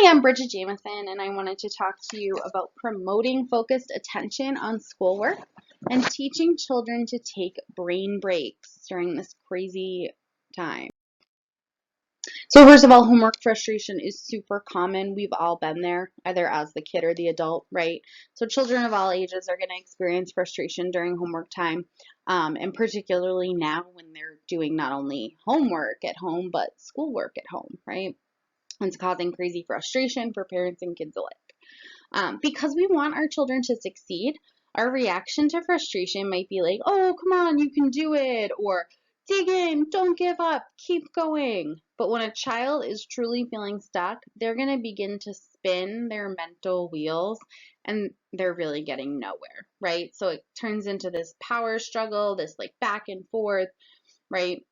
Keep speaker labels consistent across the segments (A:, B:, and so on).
A: Hi, I'm Bridget Jamieson, and I wanted to talk to you about promoting focused attention on schoolwork and teaching children to take brain breaks during this crazy time. So first of all, homework frustration is super common. We've all been there, either as the kid or the adult, right? So children of all ages are going to experience frustration during homework time, and particularly now when they're doing not only homework at home, but schoolwork at home, right? It's causing crazy frustration for parents and kids alike. Because we want our children to succeed, our reaction to frustration might be like, oh, come on, you can do it, or dig in, don't give up, keep going. But when a child is truly feeling stuck, they're going to begin to spin their mental wheels and they're really getting nowhere, right? So it turns into this power struggle, this like back and forth, right?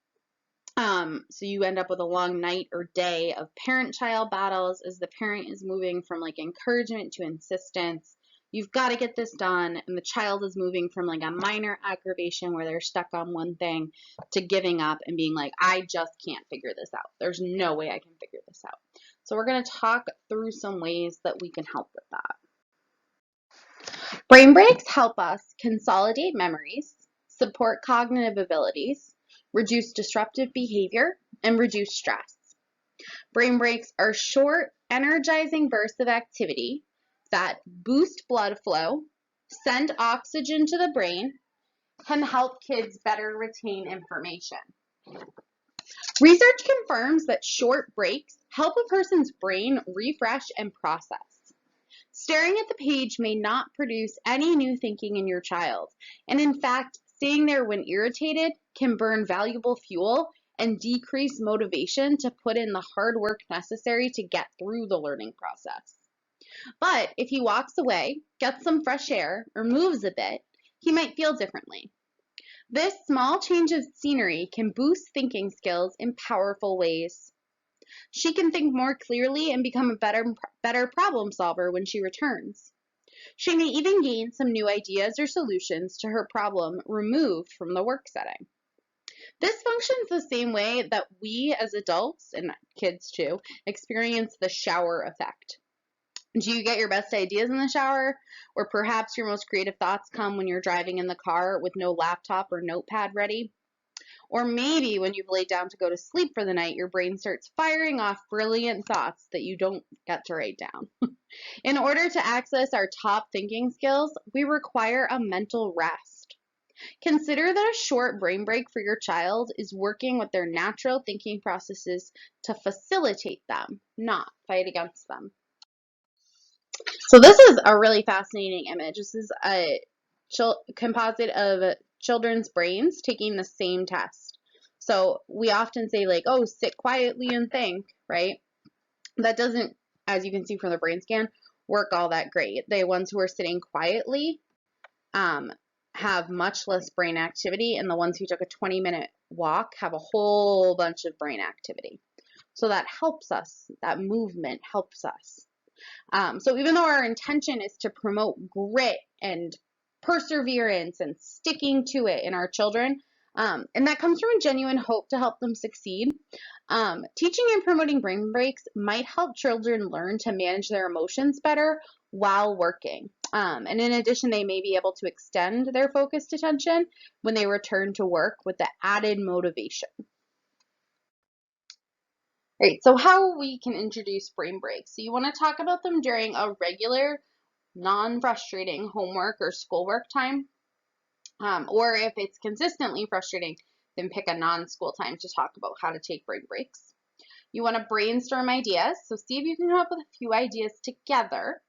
A: So you end up with a long night or day of parent-child battles as the parent is moving from like encouragement to insistence. You've got to get this done, and the child is moving from like a minor aggravation where they're stuck on one thing to giving up and being like, I just can't figure this out. There's no way I can figure this out. So we're going to talk through some ways that we can help with that. Brain breaks help us consolidate memories, support cognitive abilities, reduce disruptive behavior, and reduce stress. Brain breaks are short, energizing bursts of activity that boost blood flow, send oxygen to the brain, and help kids better retain information. Research confirms that short breaks help a person's brain refresh and process. Staring at the page may not produce any new thinking in your child, and in fact, staying there when irritated can burn valuable fuel and decrease motivation to put in the hard work necessary to get through the learning process. But if he walks away, gets some fresh air, or moves a bit, he might feel differently. This small change of scenery can boost thinking skills in powerful ways. She can think more clearly and become a better problem solver when she returns. She may even gain some new ideas or solutions to her problem removed from the work setting. This functions the same way that we as adults, and kids too, experience the shower effect. Do you get your best ideas in the shower? Or perhaps your most creative thoughts come when you're driving in the car with no laptop or notepad ready? Or maybe when you've laid down to go to sleep for the night, your brain starts firing off brilliant thoughts that you don't get to write down. In order to access our top thinking skills, we require a mental rest. Consider that a short brain break for your child is working with their natural thinking processes to facilitate them, not fight against them. So this is a really fascinating image. This is a composite of children's brains taking the same test. So we often say like, oh, sit quietly and think, right? That doesn't, as you can see from the brain scan, work all that great. The ones who are sitting quietly have much less brain activity, and the ones who took a 20-minute walk have a whole bunch of brain activity. So that helps us. That movement helps us. So even though our intention is to promote grit and perseverance and sticking to it in our children, and that comes from a genuine hope to help them succeed, teaching and promoting brain breaks might help children learn to manage their emotions better while working. And in addition, they may be able to extend their focused attention when they return to work with the added motivation. Right, so how we can introduce brain breaks. So you want to talk about them during a regular, non-frustrating homework or schoolwork time. Or if it's consistently frustrating, then pick a non-school time to talk about how to take brain breaks. You want to brainstorm ideas. So see if you can come up with a few ideas together.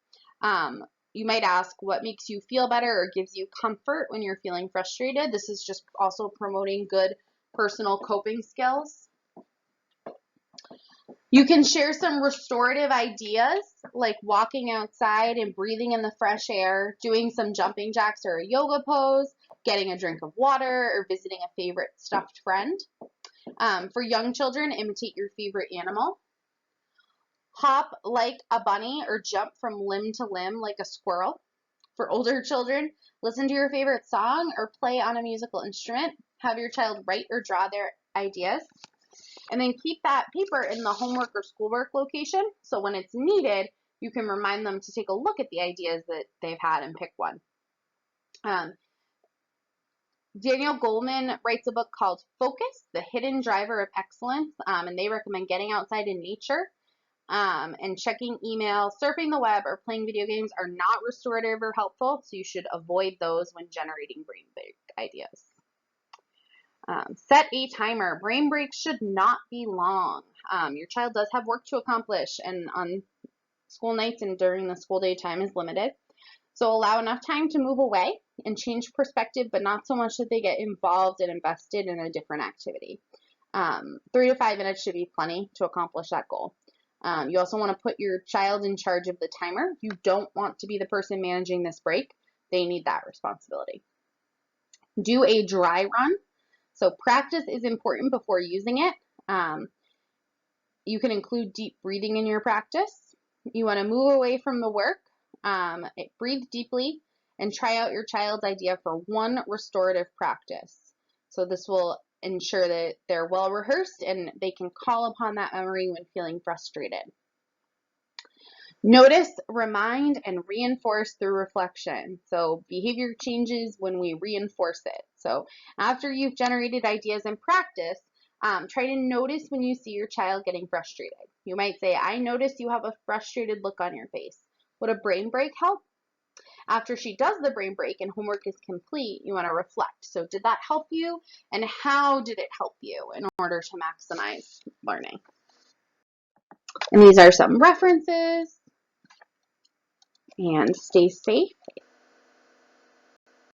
A: You might ask what makes you feel better or gives you comfort when you're feeling frustrated. This is just also promoting good personal coping skills. You can share some restorative ideas like walking outside and breathing in the fresh air, doing some jumping jacks or a yoga pose, getting a drink of water, or visiting a favorite stuffed friend. For young children, imitate your favorite animal. Hop like a bunny or jump from limb to limb like a squirrel. For older children, listen to your favorite song or play on a musical instrument. Have your child write or draw their ideas. And then keep that paper in the homework or schoolwork location, so when it's needed, you can remind them to take a look at the ideas that they've had and pick one. Daniel Goleman writes a book called Focus, The Hidden Driver of Excellence, and they recommend getting outside in nature and checking email, surfing the web, or playing video games are not restorative or helpful, so you should avoid those when generating brain break ideas. Set a timer. Brain breaks should not be long. Your child does have work to accomplish, and on school nights and during the school day, time is limited. So allow enough time to move away and change perspective, but not so much that they get involved and invested in a different activity. 3 to 5 minutes should be plenty to accomplish that goal. You also want to put your child in charge of the timer. You don't want to be the person managing this break. They need that responsibility. Do a dry run. So practice is important before using it. You can include deep breathing in your practice. You want to move away from the work, breathe deeply, and try out your child's idea for one restorative practice. So this will ensure that they're well rehearsed and they can call upon that memory when feeling frustrated. Notice, remind, and reinforce through reflection. So behavior changes when we reinforce it. So after you've generated ideas in practice, try to notice when you see your child getting frustrated. You might say, I notice you have a frustrated look on your face. Would a brain break help? After she does the brain break and homework is complete, you want to reflect. So did that help you? And how did it help you in order to maximize learning? And these are some references. And stay safe